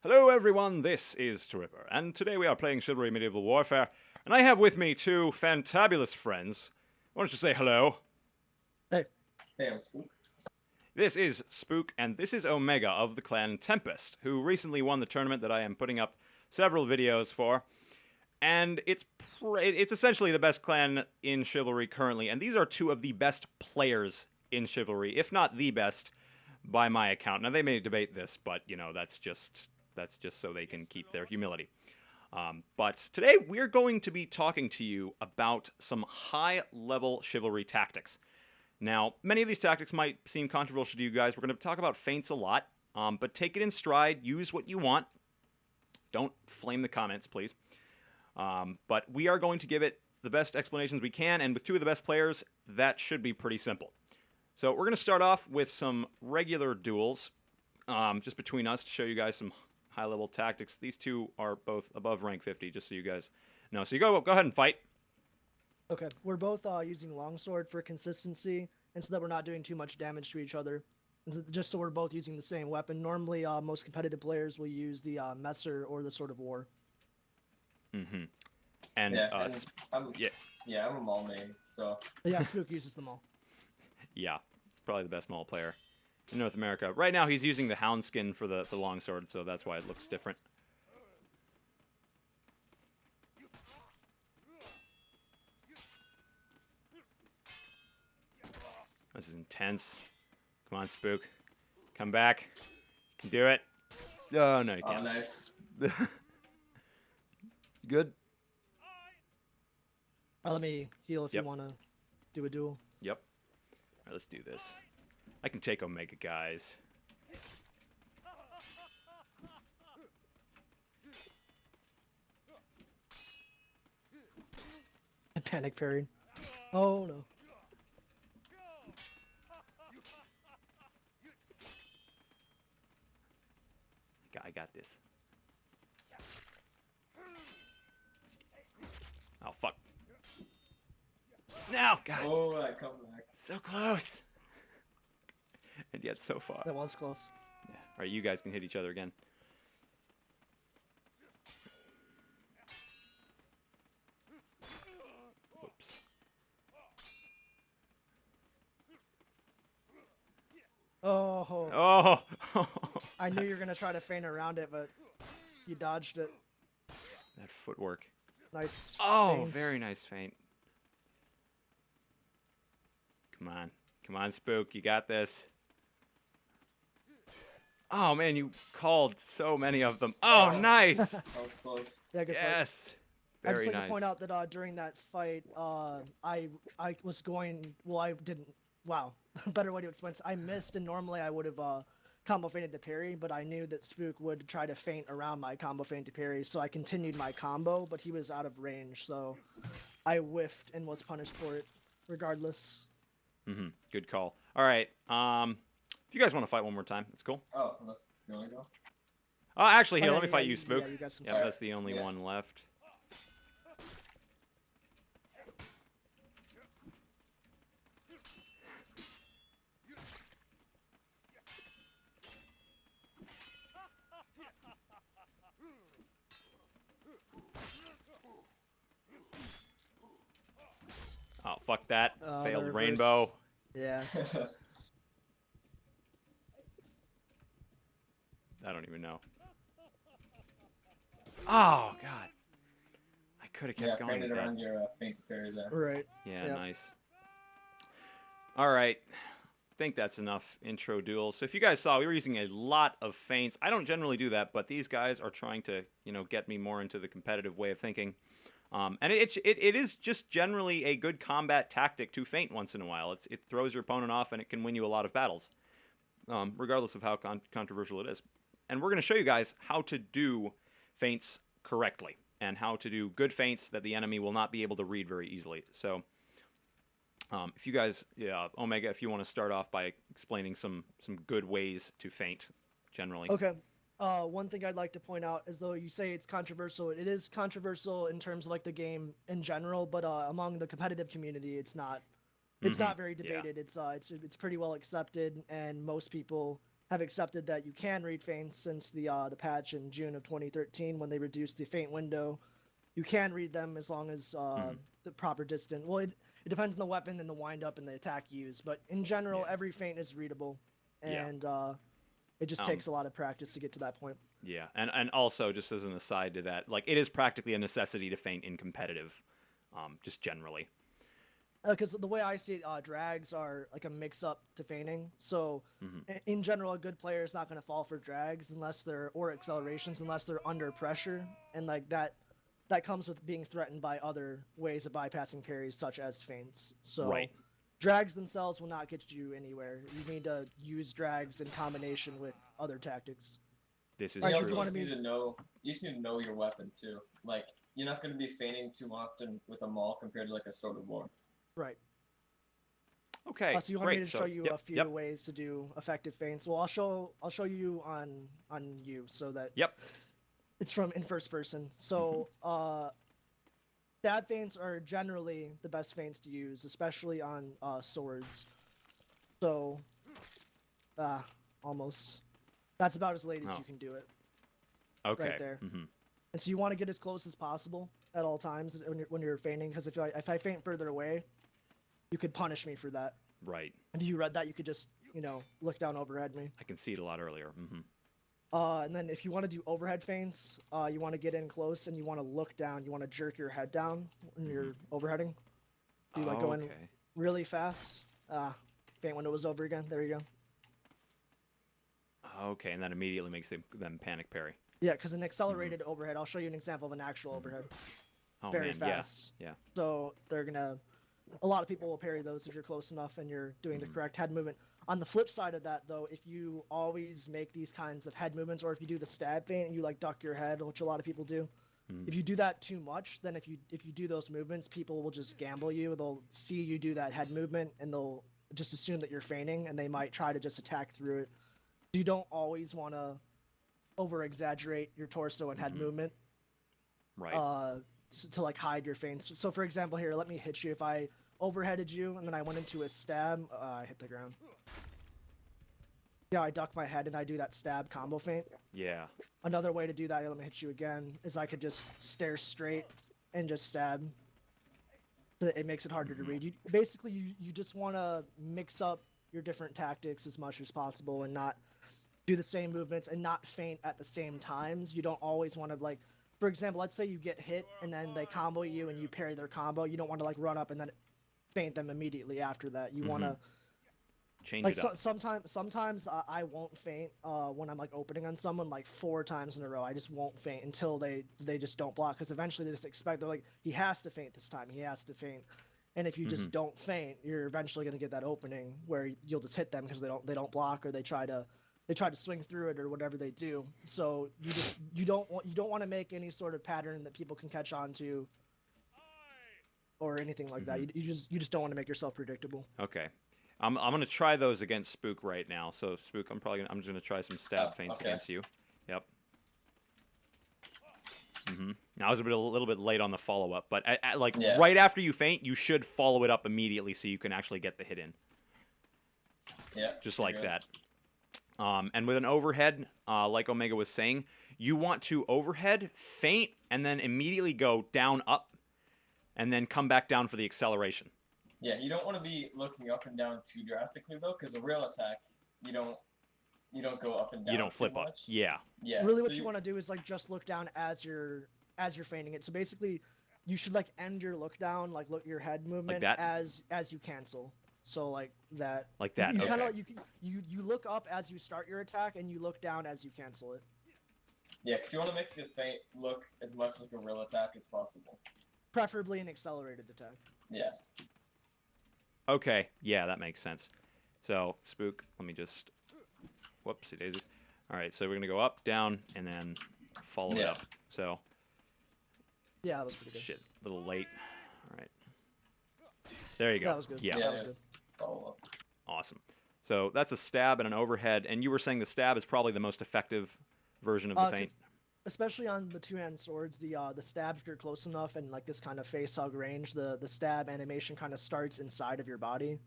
Hello everyone, this is Tripper, and today we are playing Chivalry Medieval Warfare, and I have with me two fantabulous friends. Why don't you say hello? Hey, Hey, I'm Spook. This is Spook, and this is Omega of the clan Tempest, who recently won the tournament that I am putting up several videos for. And it's essentially the best clan in Chivalry currently, and these are two of the best players in Chivalry, if not the best, by my account. Now, they may debate this, but, you know, that's just so they can keep their humility. But today, we're going to be talking to you about some high-level Chivalry tactics. Now, many of these tactics might seem controversial to you guys. We're going to talk about feints a lot, but take it in stride. Use what you want. Don't flame the comments, please. But we are going to give it the best explanations we can, and with two of the best players, that should be pretty simple. So we're going to start off with some regular duels, just between us, to show you guys some high-level tactics. These two are both above rank 50, just so you guys know. So you go ahead and fight. okay. We're both using longsword for consistency, and so that we're not doing too much damage to each other. Just so we're both using the same weapon. Normally, most competitive players will use the messer or the sword of war. Mm-hmm. And, I'm a mall main, so Yeah, Spook uses them all. Yeah, it's probably the best Maul player in North America. Right now, he's using the hound skin for the longsword, so that's why it looks different. This is intense. Come on, Spook. Come back. You can do it. Oh, no, you oh, can't. nice. Good? Let me heal if Yep. you want to do a duel. Yep. All right, let's do this. I can take Omega, guys. I panic parried. Oh no. I got this. Oh, fuck. No, God. Oh, I come back. So close. And yet so far. That was close. Yeah. All right, you guys can hit each other again. Whoops. Oh. Oh! I knew you were gonna try to feint around it, but you dodged it. That footwork. Nice. Oh, feint. very nice feint. Come on. Come on, Spook. You got this. Oh, man, you called so many of them. Oh, nice! That was close. Yeah, good fight. Yes! I'd Very just like nice. to point out that during that fight, I was going. Well, I didn't. Wow, better way to explain this. I missed, and normally I would have combo feinted to parry, but I knew that Spook would try to feint around my combo feint to parry, so I continued my combo, but he was out of range, so I whiffed and was punished for it, regardless. Mm-hmm. Good call. All right. If you guys want to fight one more time, that's cool. Oh, unless you want to go. Actually, here, Oh, yeah, let me yeah, fight yeah, you, Spook. Yeah, you guys can Yeah, fight. that's the only Yeah. one left. Oh, fuck that. Oh, the Failed reverse. rainbow. Yeah. I don't even know. Oh, God. I could have yeah, kept going painted with that. around your feint parry there. Right. Yeah, Yep. nice. All right. I think that's enough intro duels. So if you guys saw, we were using a lot of feints. I don't generally do that, but these guys are trying to, get me more into the competitive way of thinking. And it is just generally a good combat tactic to feint once in a while. It throws your opponent off, and it can win you a lot of battles, regardless of how controversial it is. And we're going to show you guys how to do feints correctly and how to do good feints that the enemy will not be able to read very easily. So if you guys, Omega, if you want to start off by explaining some good ways to feint generally. Okay. One thing I'd like to point out is, though you say it's controversial, it is controversial in terms of like the game in general, but among the competitive community, it's not. It's not very Yeah. debated. It's pretty well accepted, and most people have accepted that you can read feints since the patch in June of 2013 when they reduced the feint window. You can read them as long as the proper distance. Well, it depends on the weapon and the wind up and the attack used, but in general, Yeah. every feint is readable, Yeah. and it just takes a lot of practice to get to that point. Yeah, and also just as an aside to that, like it is practically a necessity to feint in competitive, just generally. Because the way I see it, drags are like a mix-up to feigning. So, in general, a good player is not going to fall for drags or accelerations unless they're under pressure, and like that comes with being threatened by other ways of bypassing parries, such as feints. So, Right. drags themselves will not get you anywhere. You need to use drags in combination with other tactics. This is Right, You true. also wanna just be- need to know. You just need to know your weapon too. Like you're not going to be feigning too often with a maul compared to like a sword of war. Right. Okay, So you want great. me to show you yep, a few yep, ways to do effective feints? Well, I'll show you on you so that yep. it's from in first person. So stab feints are generally the best feints to use, especially on swords. So almost that's about as late as Oh. you can do it. Okay. there. Mm-hmm. And so you want to get as close as possible at all times when you're feigning, because if I feint further away, you could punish me for that. Right. And if you read that, you could just look down overhead me. I can see it a lot earlier. Mm-hmm. And then if you want to do overhead feints, you want to get in close and you want to look down. You want to jerk your head down when you're overheading. You like go in Okay. really fast. Feint when it was over again. There you go. Okay, and that immediately makes them panic parry. Yeah, because an accelerated overhead. I'll show you an example of an actual overhead. Oh Very man, fast. yeah. So they're gonna. A lot of people will parry those if you're close enough and you're doing the correct head movement. On the flip side of that, though, if you always make these kinds of head movements, or if you do the stab feint and you like duck your head, which a lot of people do, if you do that too much, then if you do those movements, people will just gamble you. They'll see you do that head movement and they'll just assume that you're feigning, and they might try to just attack through it. You don't always want to over exaggerate your torso and head movement. Right. To like hide your feints. So for example here, let me hit you. If I overheaded you and then I went into a stab, I hit the ground. Yeah, I duck my head and I do that stab combo feint. Yeah. Another way to do that, let me hit you again, is I could just stare straight and just stab. So it makes it harder to read. You just want to mix up your different tactics as much as possible and not do the same movements and not feint at the same times. You don't always want to, like, for example, let's say you get hit and then they combo you and you parry their combo. You don't want to like run up and then feint them immediately after that. You want to Change like it up. sometimes I won't feint when I'm like opening on someone like 4 times in a row. I just won't feint until they just don't block, because eventually they just expect, they're like, he has to feint this time. He has to feint. And if you just don't feint, you're eventually going to get that opening where you'll just hit them because they don't block, or they try to swing through it or whatever they do. So you don't want to make any sort of pattern that people can catch on to or anything like that. You just don't want to make yourself predictable. Okay. I'm gonna try those against Spook right now. So Spook, I'm just gonna try some stab feints okay. against you. Yep. Now I was a little bit late on the follow up, but right after you feint, you should follow it up immediately so you can actually get the hit in. Yeah. Just like that. And with an overhead, like Omega was saying, you want to overhead, feint, and then immediately go down, up, and then come back down for the acceleration. Yeah, you don't want to be looking up and down too drastically though, because a real attack, you don't go up and down. You don't flip too up. much. Yeah. Yeah. Really, so what you want to do is like just look down as you're feinting it. So basically, you should like end your look down, like look your head movement that? as you cancel. So like that. Like that. You Okay. kind of you look up as you start your attack, and you look down as you cancel it. Yeah, because you want to make the feint look as much like a real attack as possible. Preferably an accelerated attack. Yeah. Okay. Yeah, that makes sense. So Spook, let me just. Whoopsie daisies. All right, so we're gonna go up, down, and then follow it up. So. Yeah, that was pretty good. Shit, a little late. All right. There you go. That was good. Yeah. Yeah. That was Just follow up. Awesome. So that's a stab and an overhead, and you were saying the stab is probably the most effective version of the feint. Especially on the two-hand swords, the stab, if you're close enough and like this kind of face hug range, the stab animation kind of starts inside of your body,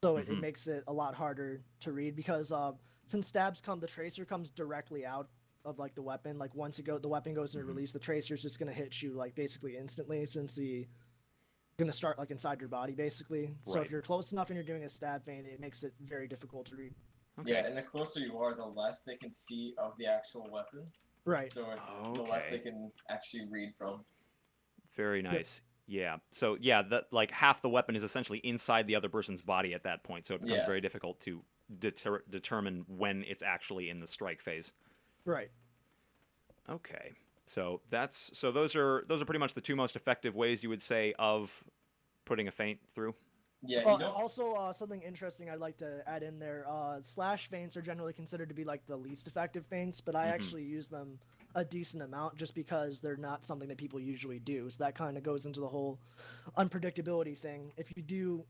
so it makes it a lot harder to read, because since stabs come, the tracer comes directly out of like the weapon. Like once the weapon goes into release, the tracer's just gonna hit you like basically instantly, since the gonna start like inside your body basically. So Right. if you're close enough and you're doing a stab feint, it makes it very difficult to read. Okay. Yeah, and the closer you are, the less they can see of the actual weapon. Right. So the less Okay. they can actually read from. Very nice. Yeah. So yeah, that like half the weapon is essentially inside the other person's body at that point, so it becomes Yeah. very difficult to determine when it's actually in the strike phase. Right. Okay. So those are pretty much the two most effective ways you would say of putting a feint through. Yeah, Oh, you don't. also, something interesting I'd like to add in there. Slash feints are generally considered to be like the least effective feints, but I Mhm. actually use them a decent amount just because they're not something that people usually do. So that kind of goes into the whole unpredictability thing. If you do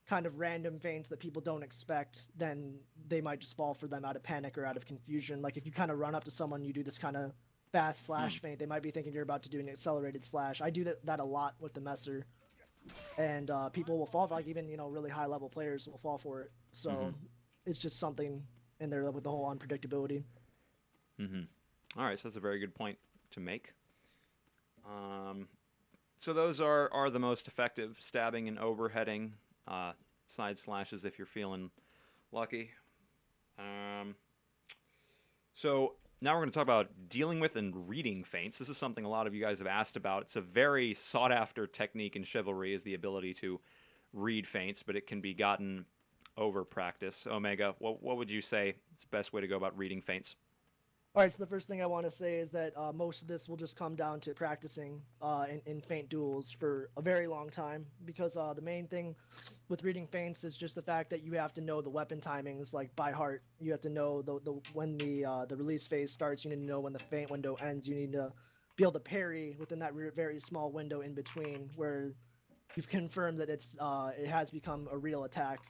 kind of random feints that people don't expect, then they might just fall for them out of panic or out of confusion. Like if you kind of run up to someone, you do this kind of fast slash feint, they might be thinking you're about to do an accelerated slash. I do that a lot with the messer. And people will fall for, like even really high level players will fall for it. So it's just something in there with the whole unpredictability. All right, so that's a very good point to make. So those are the most effective: stabbing and overheading, side slashes if you're feeling lucky. So now we're going to talk about dealing with and reading feints. This is something a lot of you guys have asked about. It's a very sought-after technique in Chivalry, is the ability to read feints, but it can be gotten over practice. Omega, what would you say is the best way to go about reading feints? All right, so the first thing I want to say is that most of this will just come down to practicing in feint duels for a very long time, because the main thing with reading feints is just the fact that you have to know the weapon timings like by heart. You have to know when the release phase starts. You need to know when the feint window ends. You need to be able to parry within that very small window in between where you've confirmed that it has become a real attack,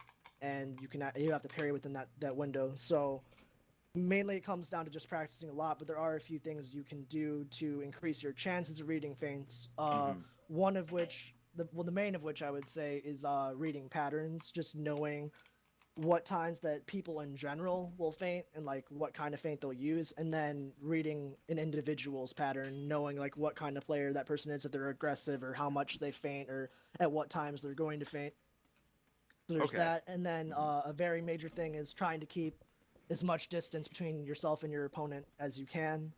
and you have to parry within that window. So mainly it comes down to just practicing a lot, but there are a few things you can do to increase your chances of reading feints. One of which, the main of which I would say is reading patterns, just knowing what times that people in general will feint and like what kind of feint they'll use, and then reading an individual's pattern, knowing like what kind of player that person is, if they're aggressive or how much they feint or at what times they're going to feint. So there's that, and then a very major thing is trying to keep as much distance between yourself and your opponent as you can.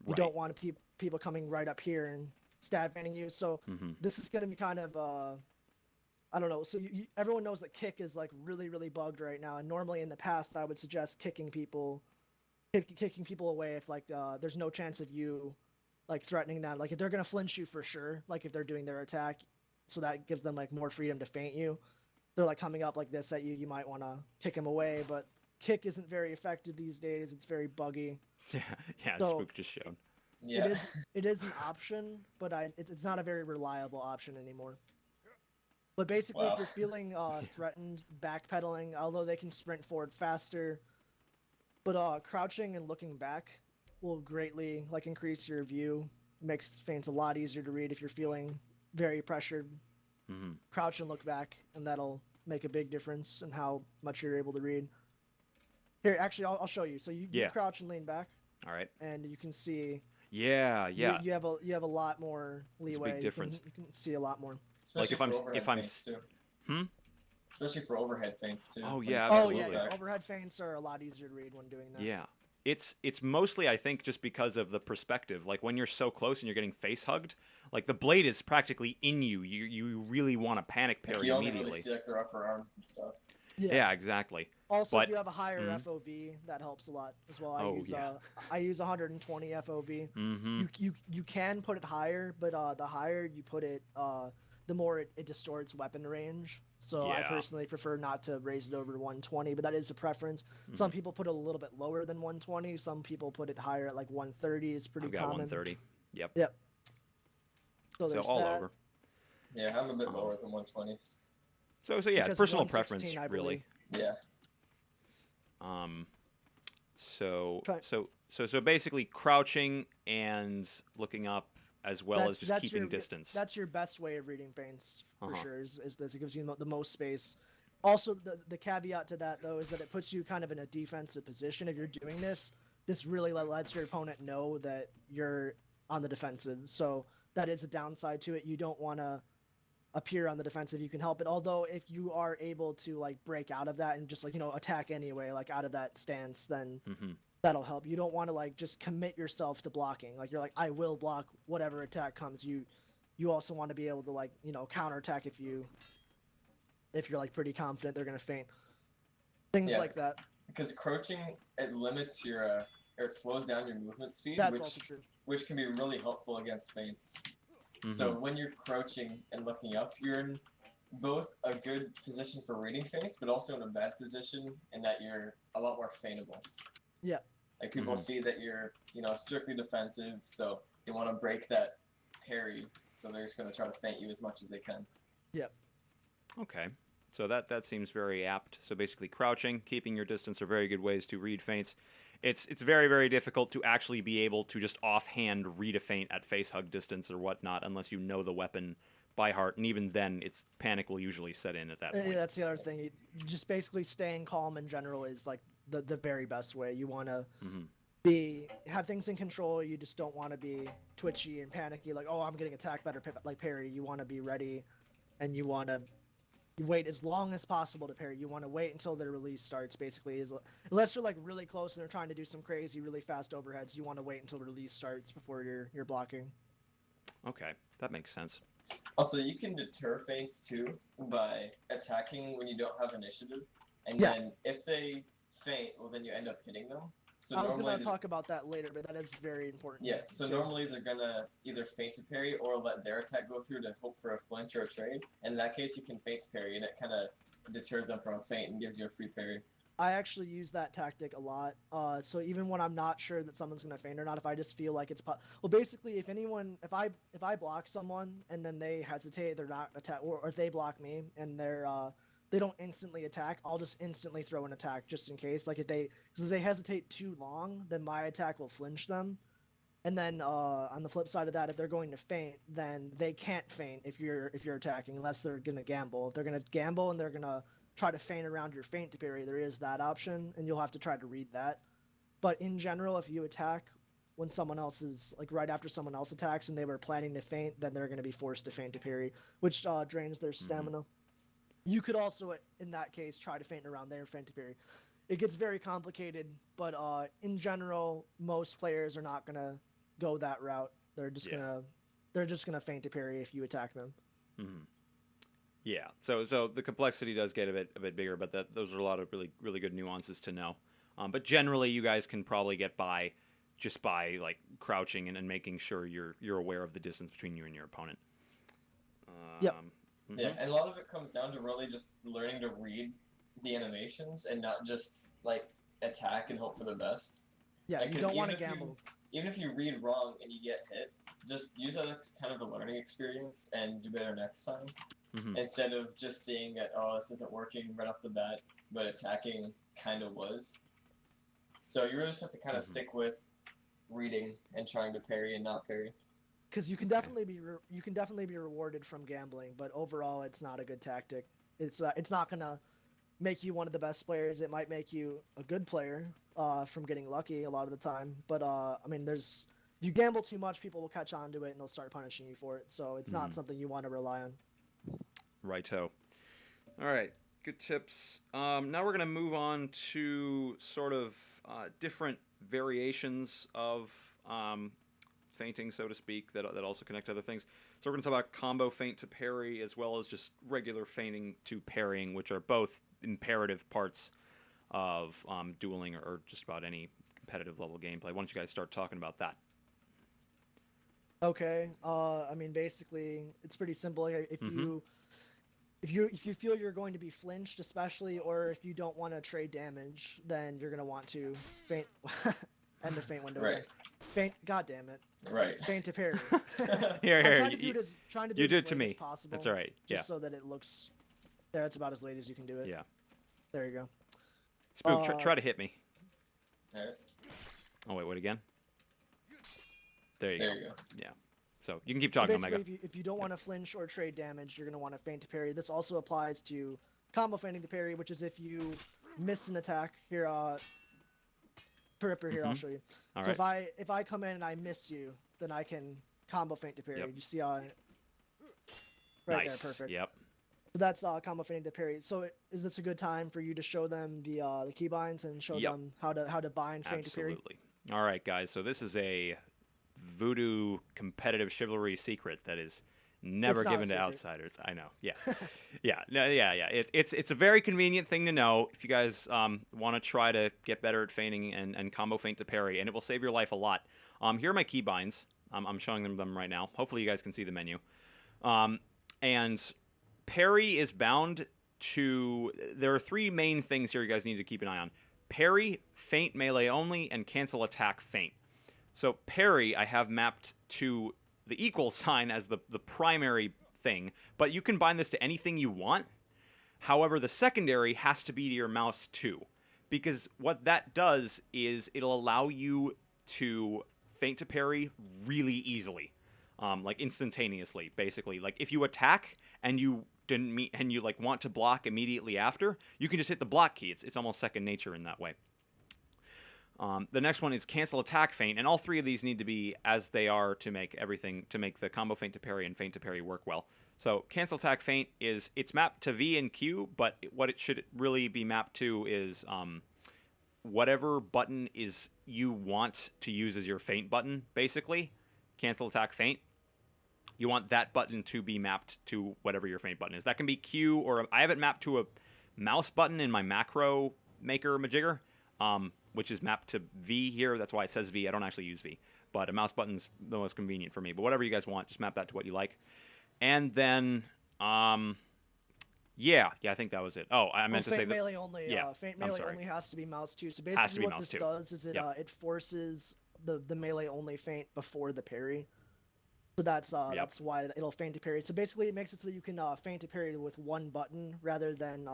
You don't want people coming right up here and stab feinting you. So this is going to be kind of I don't know. So everyone knows that kick is like really, really bugged right now. And normally in the past, I would suggest kicking people away if like there's no chance of you like threatening them. Like if they're gonna flinch you for sure, like if they're doing their attack, so that gives them like more freedom to feint you. They're like coming up like this at you, you might want to kick them away. But kick isn't very effective these days. It's very buggy. Yeah, So- Spook just showed. Yeah. It is an option, but it's not a very reliable option anymore. But basically, Wow. if you're feeling threatened, backpedaling, although they can sprint forward faster, but crouching and looking back will greatly like increase your view. Makes feints a lot easier to read if you're feeling very pressured. Crouch and look back, and that'll make a big difference in how much you're able to read. Here, actually, I'll show you. So you crouch and lean back, All right. and you can see. Yeah. You have a lot more leeway. It's a big difference. You can see a lot more. Especially Like for overhead feints, too. Especially for overhead feints too. Oh, when yeah, you Oh absolutely. yeah, back. overhead feints are a lot easier to read when doing that. Yeah. It's mostly, I think, just because of the perspective. Like when you're so close and you're getting face hugged, like the blade is practically in you. You really want to panic Like, parry you only immediately. really see like their upper arms and stuff. Yeah, exactly. Also, But- if you have a higher FOV, that helps a lot as well. I use 120 FOV. You can put it higher, but the higher you put it, the more it distorts weapon range. So I Yeah. personally prefer not to raise it over 120, but that is a preference. Some people put it a little bit lower than 120. Some people put it higher at like 130. Is pretty I've got common. 130. Yep. Yep. So there's all that. over. Yeah, I'm a bit lower than 120. So yeah, Because it's personal 116, preference, I really. believe. Yeah. So basically crouching and looking up as well as just keeping your, distance. That's your best way of reading feints for sure. Is this? It gives you the most space, Also, the caveat to that though is that it puts you kind of in a defensive position if you're doing this. This really lets your opponent know that you're on the defensive. So that is a downside to it. You don't want to appear on the defensive. You can help it. Although if you are able to like break out of that and just like attack anyway, like out of that stance, then that'll help. You don't want to like just commit yourself to blocking. Like you're like, I will block whatever attack comes. You also want to be able to like counterattack if you're like pretty confident they're gonna feint. Things like that. Because crouching, it limits your or it slows down your movement speed, That's also true. which can be really helpful against feints. So when you're crouching and looking up, you're in both a good position for reading feints, but also in a bad position in that you're a lot more feintable. Yeah. Like people see that you're, strictly defensive, so they want to break that parry, so they're just going to try to feint you as much as they can. Yep. Okay. So that seems very apt. So basically crouching, keeping your distance are very good ways to read feints. It's very, very difficult to actually be able to just offhand read a feint at face hug distance or whatnot unless you know the weapon by heart, and even then panic will usually set in at that point. Yeah, that's the other thing. Just basically staying calm in general is like the very best way. You want to have things in control. You just don't want to be twitchy and panicky like, oh, I'm getting attacked, better like parry. You want to be ready, and you want to wait as long as possible to parry. You want to wait until their release starts, basically. Unless you're like really close and they're trying to do some crazy, really fast overheads, you want to wait until the release starts before you're blocking. Okay, that makes sense. Also, you can deter feints too by attacking when you don't have initiative, and then if they feint, well, then you end up hitting them. So I was going to talk about that later, but that is very important. Yeah, so normally they're going to either feint to parry or let their attack go through to hope for a flinch or a trade. In that case, you can feint to parry, and it kind of deters them from a feint and gives you a free parry. I actually use that tactic a lot. So even when I'm not sure that someone's going to feint or not, if I just feel like it's... Well, basically, if I block someone and then they hesitate, they're not attack, or if they block me and they don't instantly attack, I'll just instantly throw an attack just in case. Like if they hesitate too long, then my attack will flinch them. And then on the flip side of that, if they're going to feint, then they can't feint if you're attacking unless they're gonna gamble. If they're gonna gamble and they're gonna try to feint around your feint to parry, there is that option, and you'll have to try to read that. But in general, if you attack when someone else is like right after someone else attacks and they were planning to feint, then they're gonna be forced to feint to parry, which drains their stamina. You could also, in that case, try to feint around their feint to parry. It gets very complicated, but in general, most players are not gonna go that route. They're just gonna feint to parry if you attack them. Yeah. So the complexity does get a bit bigger, but those are a lot of really good nuances to know. But generally, you guys can probably get by just by like crouching and making sure you're aware of the distance between you and your opponent. Yep. Yeah, and a lot of it comes down to really just learning to read the animations and not just like attack and hope for the best. Yeah, like, you don't want to gamble. Even if you read wrong and you get hit, just use that as kind of a learning experience and do better next time. Instead of just seeing that, oh, this isn't working right off the bat, but attacking kind of was. So you really just have to kind of stick with reading and trying to parry and not parry. Because you can definitely be rewarded from gambling, but overall, it's not a good tactic. It's not gonna make you one of the best players. It might make you a good player from getting lucky a lot of the time. But I mean, if you gamble too much, people will catch on to it and they'll start punishing you for it. So it's not something you want to rely on. Righto. All right, good tips. Now we're gonna move on to sort of different variations of feinting, so to speak, that also connect to other things. So we're going to talk about combo feint to parry, as well as just regular feinting to parrying, which are both imperative parts of dueling or just about any competitive level gameplay. Why don't you guys start talking about that? Okay. I mean, basically, it's pretty simple. If you feel you're going to be flinched, especially, or if you don't want to trade damage, then you're going to want to feint. End the feint window. Right. Feint. God damn it. Right. Feint to parry. Here. Trying to do You it did as it to late me. as possible, That's all right. Yeah. Just so that it looks. There, it's about as late as you can do it. Yeah. There you go. Spook, try to hit me. All right. Oh wait, what again? There you go. Yeah. So you can keep So talking, basically, Omega. if you don't want to flinch or trade damage, you're going to want to feint to parry. This also applies to combo feinting the parry, which is if you miss an attack. Here, Peripper here, I'll show you. All so right. if I come in and I miss you, then I can combo feint to parry. Yep. You see how right Nice. there, perfect. Yep. So that's combo feinting to parry. So is this a good time for you to show them the keybinds and show Yep. them how to bind feint to parry? Absolutely. All right, guys. So this is a voodoo competitive chivalry secret that is never It's not a given to secret. outsiders. I know. Yeah. Yeah. It's a very convenient thing to know if you guys want to try to get better at feinting and combo feint to parry, and it will save your life a lot. Here are my keybinds. I'm showing them right now. Hopefully you guys can see the menu. And parry is bound to... There are three main things here you guys need to keep an eye on. Parry, feint melee only, and cancel attack feint. So parry I have mapped to the equal sign as the primary thing, but you can bind this to anything you want. However, the secondary has to be to your mouse too, because what that does is it'll allow you to feint to parry really easily, like instantaneously, basically. Like if you attack and you didn't meet and you like want to block immediately after, you can just hit the block key. It's almost second nature in that way. The next one is cancel attack feint, and all three of these need to be as they are to make the combo feint to parry and feint to parry work well. So cancel attack feint it's mapped to V and Q, but what it should really be mapped to is whatever button is you want to use as your feint button, basically. Cancel attack feint. You want that button to be mapped to whatever your feint button is. That can be Q, or I have it mapped to a mouse button in my macro maker majigger, which is mapped to V here. That's why it says V. I don't actually use V, but a mouse button's the most convenient for me. But whatever you guys want, just map that to what you like. And then, yeah, I think that was it. Oh, I meant to say that. Melee only. Yeah, Feint I'm melee sorry. only has to be mouse too. So Has to basically, be what mouse this too. does is Yep. it forces the melee only feint before the parry. So that's why it'll feint to parry. So basically, it makes it so you can feint to parry with one button rather than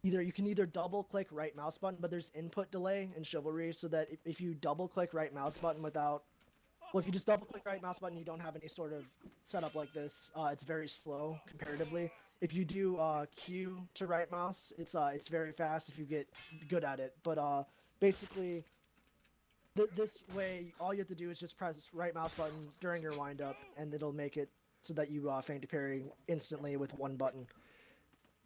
you can either double click right mouse button, but there's input delay in Chivalry, so that if you double click right mouse button if you just double click right mouse button, you don't have any sort of setup like this. It's very slow comparatively. If you do Q to right mouse, it's very fast if you get good at it. But basically, this way, all you have to do is just press right mouse button during your wind up, and it'll make it so that you feint to parry instantly with one button.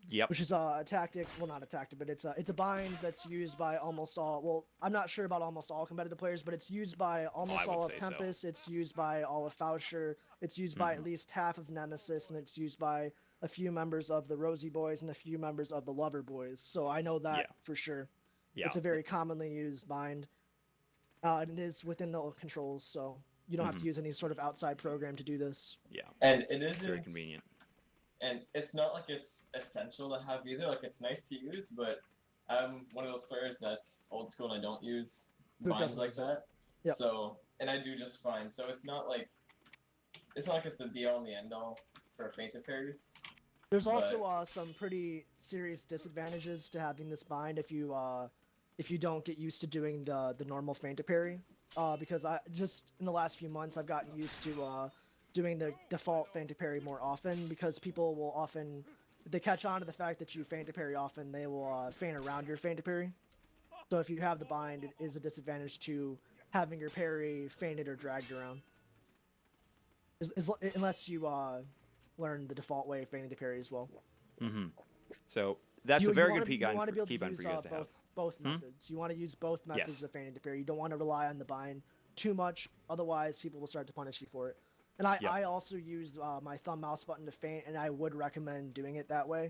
Yep. Which is a tactic, well, not a tactic, but it's a bind that's used by almost all, well, I'm not sure about almost all competitive players, but it's used by almost all of Tempest, it's used by all of Foucher, it's used by at least half of Nemesis, and it's used by a few members of the Rosie Boys and a few members of the Lover Boys, so I know that for sure. Yeah. It's a very commonly used bind, and it is within the controls, so you don't have to use any sort of outside program to do this. Yeah. And it is very convenient. And it's not like it's essential to have either. Like, it's nice to use, but I'm one of those players that's old school and I don't use binds like that. Yep. So, and I do just fine. So it's not like it's the be all and the end all for feint to parries. There's also some pretty serious disadvantages to having this bind if you don't get used to doing the normal feint to parry. Because I just in the last few months I've gotten used to doing the default feint to parry more often, because people will often, if they catch on to the fact that you feint to parry often, they will feint around your feint to parry. So if you have the bind, it is a disadvantage to having your parry feinted or dragged around. Unless you learn the default way of feinting to parry as well. So that's a very good keybind for you guys to have. Both methods. You want to use both methods of feinting to parry. You don't want to rely on the bind too much, otherwise people will start to punish you for it. And I also use my thumb mouse button to feint, and I would recommend doing it that way,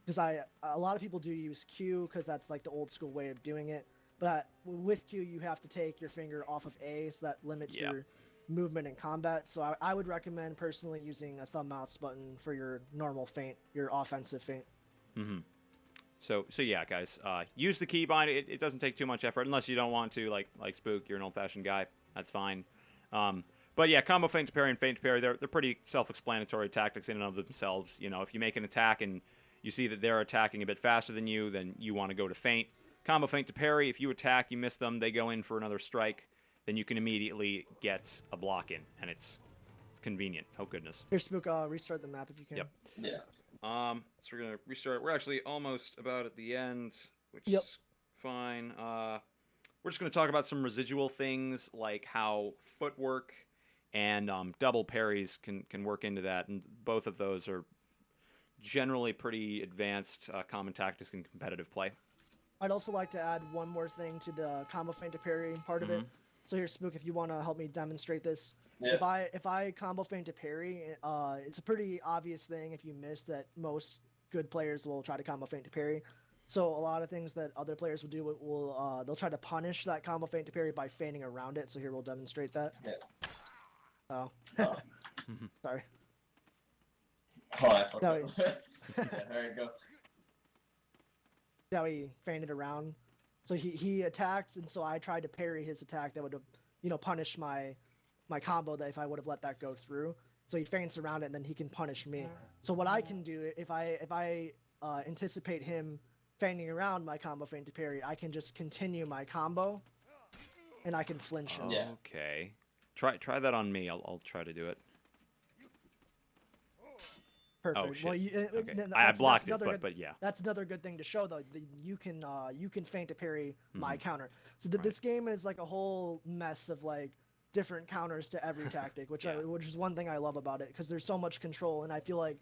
because a lot of people do use Q because that's like the old school way of doing it. But with Q, you have to take your finger off of A, so that limits your movement in combat. So I would recommend personally using a thumb mouse button for your normal feint, your offensive feint. So yeah, guys, use the keybind. It doesn't take too much effort unless you don't want to, like Spook. You're an old-fashioned guy. That's fine. But yeah, combo feint to parry and feint to parry, they're pretty self-explanatory tactics in and of themselves. You know, if you make an attack and you see that they're attacking a bit faster than you, then you want to go to feint. Combo feint to parry, if you attack, you miss them, they go in for another strike, then you can immediately get a block in, and it's convenient. Oh, goodness. Here, Spook, restart the map if you can. Yep. Yeah. So we're gonna restart. We're actually almost about at the end, which Yep. is fine. We're just gonna talk about some residual things like how footwork and double parries can work into that, and both of those are generally pretty advanced common tactics in competitive play. I'd also like to add one more thing to the combo feint to parry part of it. So here, Spook, if you want to help me demonstrate this. Yeah. If I combo feint to parry, it's a pretty obvious thing if you miss that most good players will try to combo feint to parry. So a lot of things that other players will do will they'll try to punish that combo feint to parry by feinting around it. So here we'll demonstrate that. Yeah. Oh. Oh. Sorry. Oh, I fucked No, up. Yeah, there you go. How he feinted around. So he attacked, and so I tried to parry his attack that would have, punished my combo that if I would have let that go through. So he feints around it, and then he can punish me. So what I can do if I anticipate him feinting around my combo feint to parry, I can just continue my combo, and I can flinch him. Yeah. Okay. Try that on me. I'll try to do it. Perfect. Oh shit. Well, Okay. that's I blocked it, another but yeah. That's another good thing to show, though. You can feint to parry my Mhm. counter. So Right. this game is like a whole mess of like different counters to every tactic, which Yeah. which is one thing I love about it because there's so much control, and I feel like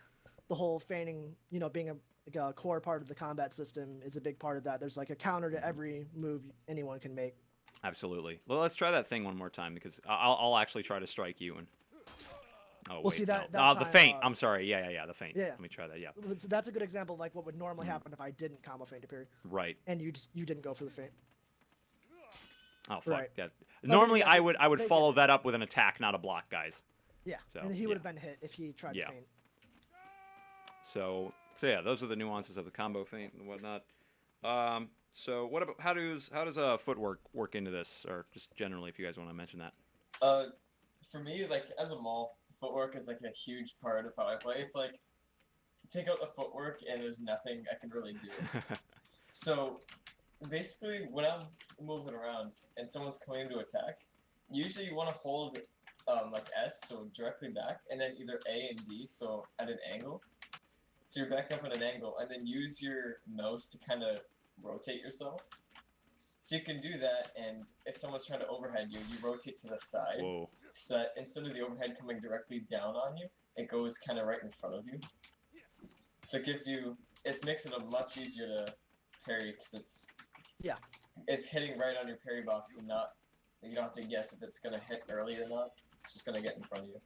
the whole feigning, being a core part of the combat system is a big part of that. There's like a counter to every move anyone can make. Absolutely. Well, let's try that thing one more time because I'll actually try to strike you and. Oh Well, wait, see, no. that's The how, feint. I'm sorry. Yeah, the feint. Yeah. Let me try that. Yeah. So that's a good example of like what would normally Mhm. happen if I didn't combo feint to parry, Right. and you didn't go for the feint. Oh fuck. Right. Yeah. mean, Normally, yeah, I would they follow get that up with an attack, not a block, guys. Yeah, So, and he yeah. would have been hit if he tried Yeah. to feint. So yeah, those are the nuances of the combo feint and whatnot. So what about how does footwork work into this, or just generally, if you guys want to mention that? For me, like as a mall, footwork is like a huge part of how I play. It's like take out the footwork and there's nothing I can really do. So basically, when I'm moving around and someone's coming to attack, usually you want to hold like S, so directly back, and then either A and D, so at an angle. So you're back up at an angle, and then use your mouse to kind of rotate yourself. So you can do that, and if someone's trying to overhead you, you rotate to the side. Whoa. So that instead of the overhead coming directly down on you, it goes kind of right in front of you. So it makes it a much easier to parry because it's hitting right on your parry box and you don't have to guess if it's gonna hit early or not. It's just gonna get in front of you.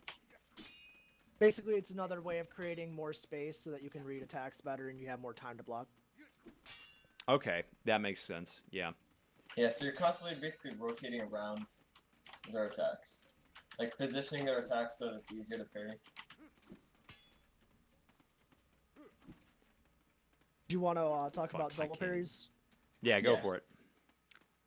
Basically, it's another way of creating more space so that you can read attacks better and you have more time to block. Okay, that makes sense. Yeah. Yeah, so you're constantly basically rotating around their attacks, like positioning their attacks so that it's easier to parry. Do you want to talk Fuck, about I double can't. parries? Yeah, go Yeah. for it.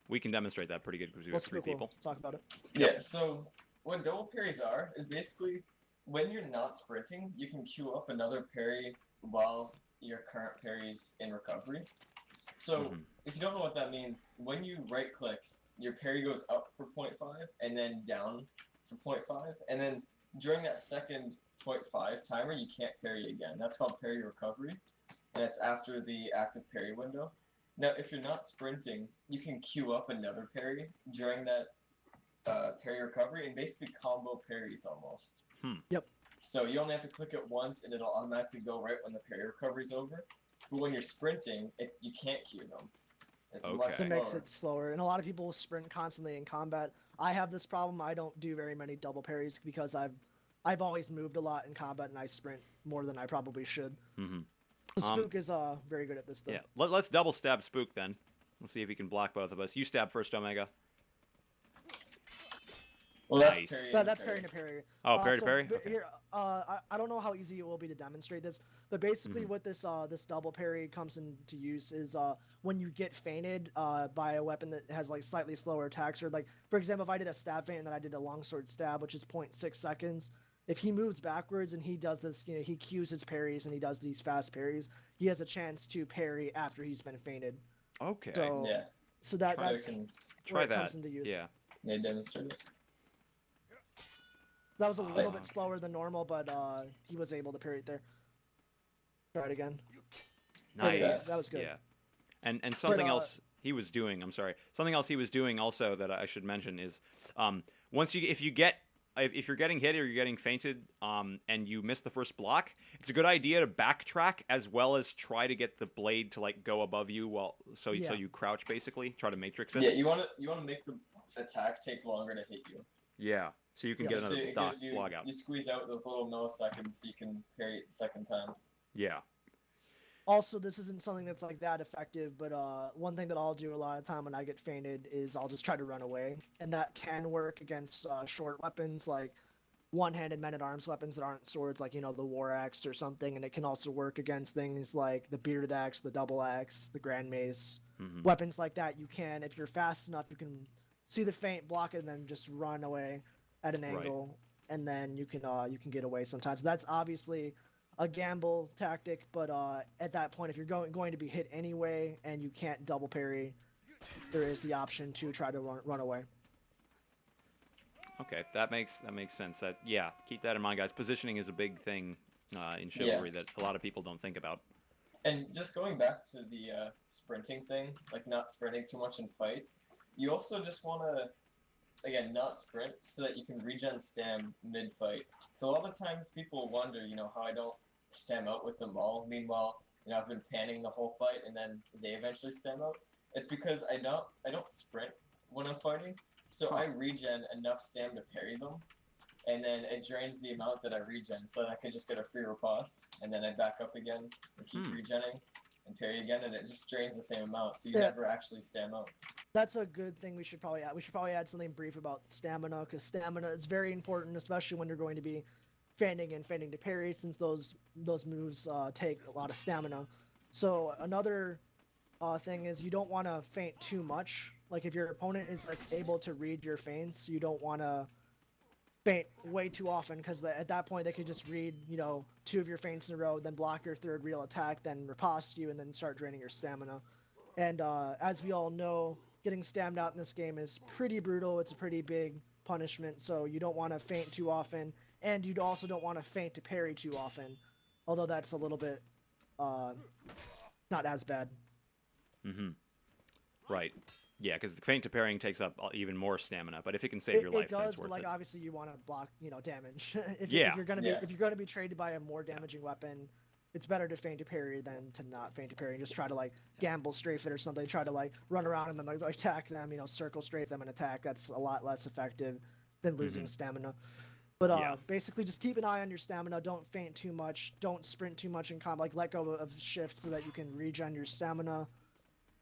We can demonstrate that pretty good because we have Let's three people. talk about it. Yeah, so what double parries are is basically when you're not sprinting, you can queue up another parry while your current parry's in recovery. So Mhm. if you don't know what that means, when you right click, your parry goes up for 0.5 and then down for 0.5, and then during that second 0.5 timer, you can't parry again. That's called parry recovery, and that's after the active parry window. Now, if you're not sprinting, you can queue up another parry during that parry recovery and basically combo parries almost. Yep. So you only have to click it once and it'll automatically go right when the parry recovery's over. But when you're sprinting, you can't queue them. It's much Okay. It slower. makes it slower, and a lot of people sprint constantly in combat. I have this problem. I don't do very many double parries because I've always moved a lot in combat, and I sprint more than I probably should. Mm-hmm. The Spook is very good at this, though. Yeah. Let's double stab Spook then. Let's see if he can block both of us. You stab first, Omega. Well, that's Nice. parry. That's parry to parry. Oh, parry to parry. But Okay. Here, I don't know how easy it will be to demonstrate this, but basically Mhm. what this double parry comes into use is when you get feinted by a weapon that has like slightly slower attacks, or like for example, if I did a stab feint and then I did a longsword stab, which is 0.6 seconds. If he moves backwards and he does this, he cues his parries and he does these fast parries, he has a chance to parry after he's been feinted. Okay. So, Yeah. so that's So you can Try where it that. comes into use. Yeah. demonstrate it. That was a little bit okay. slower than normal, but he was able to parry it there. Try it again. Nice. That was good. Yeah. And something But, else he was doing. I'm sorry. Something else he was doing also that I should mention is, once if you're getting hit or you're getting feinted, and you miss the first block, it's a good idea to backtrack as well as try to get the blade to like go above you so you crouch basically, try to matrix it. Yeah, you want to make the attack take longer to hit you. Yeah, so you can get another block out. You squeeze out those little milliseconds so you can parry it the second time. Yeah. Also, this isn't something that's like that effective, but one thing that I'll do a lot of time when I get feinted is I'll just try to run away, and that can work against short weapons like one-handed men-at-arms weapons that aren't swords, like, you know, the war axe or something, and it can also work against things like the bearded axe, the double axe, the grand mace, weapons like that. You can, if you're fast enough, you can see the feint, block it, and then just run away at an angle, and then you can get away sometimes. That's obviously a gamble tactic, but at that point, if you're going to be hit anyway and you can't double parry, there is the option to try to run away. Okay, that makes sense. Yeah, keep that in mind, guys. Positioning is a big thing in Chivalry that a lot of people don't think about. And just going back to the sprinting thing, like not sprinting too much in fights, you also just want to, again, not sprint so that you can regen stam mid-fight. So a lot of times people wonder, you know, how I don't stam out with them all. Meanwhile, you know, I've been panning the whole fight and then they eventually stam out. It's because I don't sprint when I'm fighting, so I regen enough stam to parry them, and then it drains the amount that I regen, so that I can just get a free riposte, and then I back up again and keep regenning and parry again, and it just drains the same amount, so you never actually stam out. That's a good thing we should probably add. We should probably add something brief about stamina, because stamina is very important, especially when you're going to be feinting and feinting to parry, since those moves take a lot of stamina. So another thing is you don't want to feint too much. Like if your opponent is like able to read your feints, you don't want to feint way too often, because at that point they could just read, you know, 2 of your feints in a row, then block your third real attack, then riposte you, and then start draining your stamina. And as we all know, getting stammed out in this game is pretty brutal. It's a pretty big punishment, so you don't want to feint too often, and you also don't want to feint to parry too often, although that's a little bit not as bad. Right. Yeah, because the feint to parrying takes up even more stamina, but if it can save your life, then it's worth it. Obviously you want to block, you know, damage. If Yeah. you're gonna be traded by a more damaging weapon, it's better to feint to parry than to not feint to parry and just try to like gamble strafe it or something. Try to like run around and then like attack them, you know, circle strafe them and attack. That's a lot less effective than losing stamina. But basically just keep an eye on your stamina. Don't feint too much. Don't sprint too much in combat. Like let go of shift so that you can regen your stamina.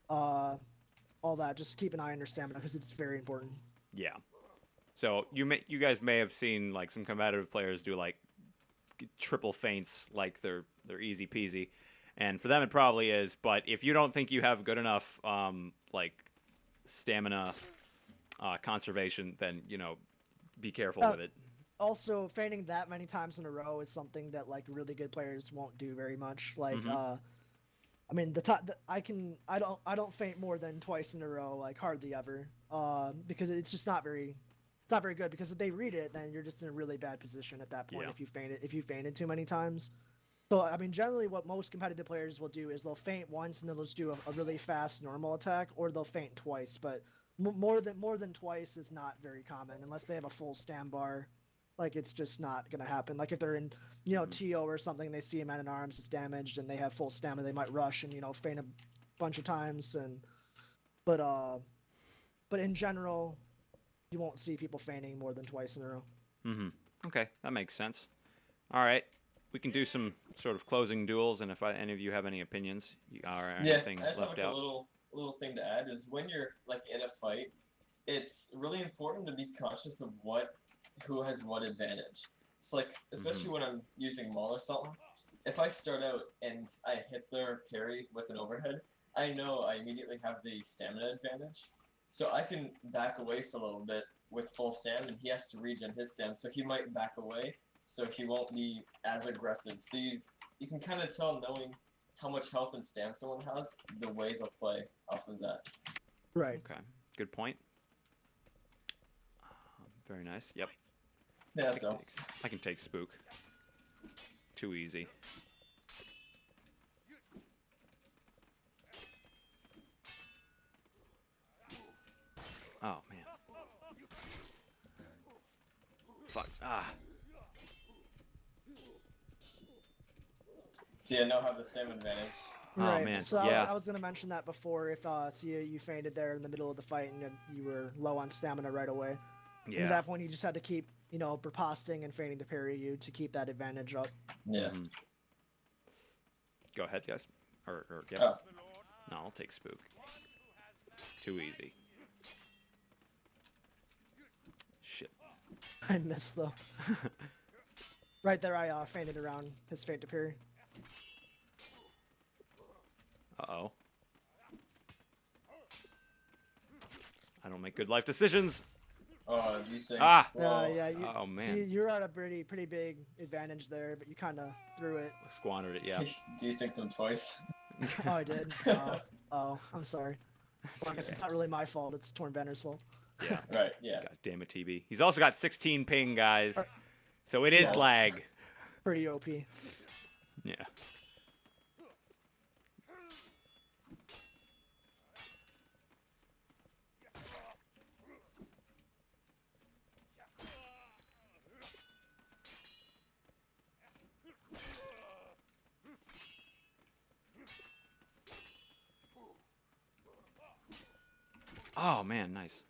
All that. Just keep an eye on your stamina because it's very important. Yeah. So you guys may have seen like some competitive players do like triple feints like they're easy peasy, and for them it probably is. But if you don't think you have good enough like stamina conservation, then you know be careful with it. Also, feinting that many times in a row is something that like really good players won't do very much. Like I mean, I don't feint more than twice in a row, like hardly ever, because it's just not very good. Because if they read it, then you're just in a really bad position at that point if you feinted too many times. So I mean, generally, what most competitive players will do is they'll feint once and they'll just do a really fast normal attack, or they'll feint twice. But more than twice is not very common unless they have a full stam bar. Like, it's just not going to happen. Like, if they're in, you know, TO or something, they see a man-at-arms is damaged, and they have full stamina, they might rush and, you know, feint a bunch of times. But in general, you won't see people feinting more than twice in a row. Okay, that makes sense. All right. We can do some sort of closing duels, and if any of you have any opinions or anything I just left have out. a little thing to add is when you're, like, in a fight, it's really important to be conscious of who has what advantage. It's like, especially when I'm using Maul or something, if I start out and I hit their parry with an overhead, I know I immediately have the stamina advantage. So I can back away for a little bit with full stam, and he has to regen his stam, so he might back away, so he won't be as aggressive. So you can kind of tell, knowing how much health and stam someone has, the way they'll play off of that. Right. Okay, good point. Very nice. Yep. Yeah, so I can take Spook. Too easy. fuck. Ah. See, I now have the same advantage. Oh, Right. man, So yeah. I was gonna mention that before. If so you fainted there in the middle of the fight and you were low on stamina right away. And at Yeah. that point, you just had to keep, riposting and feigning to parry you to keep that advantage up. Yeah. Mhm. Go ahead, guys. Or yeah. Oh. No, I'll take Spook. Too easy. Shit. I missed though. Right there, I feinted around his feint to parry. Uh-oh. I don't make good life decisions. Oh, these things. Ah! Whoa. Yeah. Oh, man. See, you're at a pretty big advantage there, but you kind of threw it. Squandered it, yeah. Desynced them twice. Oh, I did. Oh, I'm sorry. Well, I guess it's not really my fault. It's Torn Banner's fault. Yeah. Right, yeah. God damn it, TB. He's also got 16 ping, guys. So it is Yeah. lag. Pretty OP. Yeah. Oh, man, nice.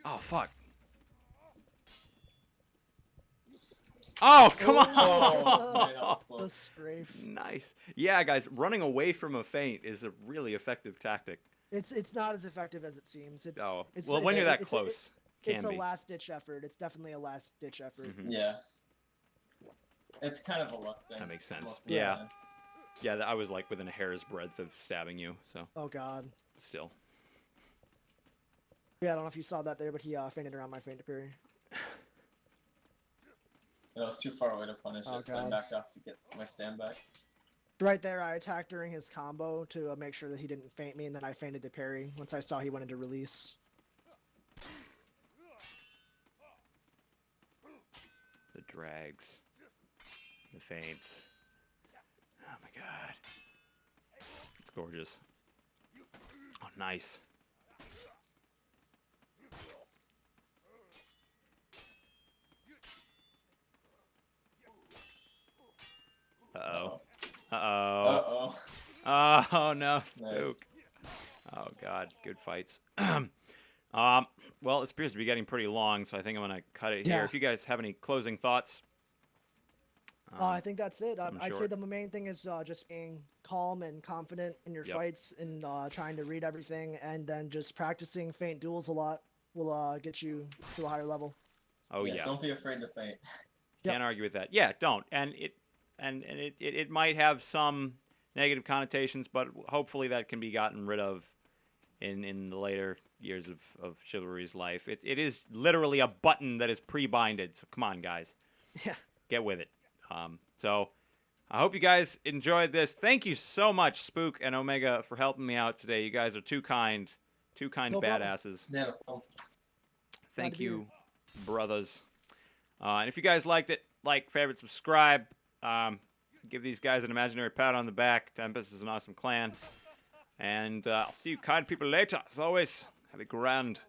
Oh, fuck. Oh, come Oh, man, that on! was The close. strafe. Nice. Yeah, guys, running away from a feint is a really effective tactic. It's not as effective as it seems. Oh, It's well, when you're that it's close, it's can a be. last ditch effort. It's definitely a last ditch effort. Mhm. Yeah. It's kind of a luck thing. That makes sense. most of the Yeah. time. Yeah, I was like within a hair's breadth of stabbing you, so Oh god. still. Yeah, I don't know if you saw that there, but he feinted around my feint to parry. I was too far away to punish Oh, it, so I God. backed off to get my stand back. Right there, I attacked during his combo to make sure that he didn't feint me, and then I feinted to parry once I saw he wanted to release. The drags. The feints. Oh my god. It's gorgeous. Oh, nice. Uh-oh. Uh-oh. Uh-oh. Oh, no, Spook. Nice. Oh, God. Good fights. Well, it appears to be getting pretty long, so I think I'm going to cut it here. Yeah. If you guys have any closing thoughts. I think that's it. something I'd say short. the main thing is just being calm and confident in your Yep. fights and trying to read everything, and then just practicing feint duels a lot will get you to a higher level. Oh, yeah. Don't be afraid to faint. Can't argue with that. Yeah, don't. And it might have some negative connotations, but hopefully that can be gotten rid of in the later years of Chivalry's life. It is literally a button that is pre-binded. So come on, guys. Yeah. Get with it. So I hope you guys enjoyed this. Thank you so much, Spook and Omega, for helping me out today. You guys are too kind No problem. badasses. Yeah, well, Thank Glad to be you, brothers. And if you guys liked it, like, favorite, subscribe. Give these guys an imaginary pat on the back. Tempest is an awesome clan. And I'll see you kind people later. As always, have a grand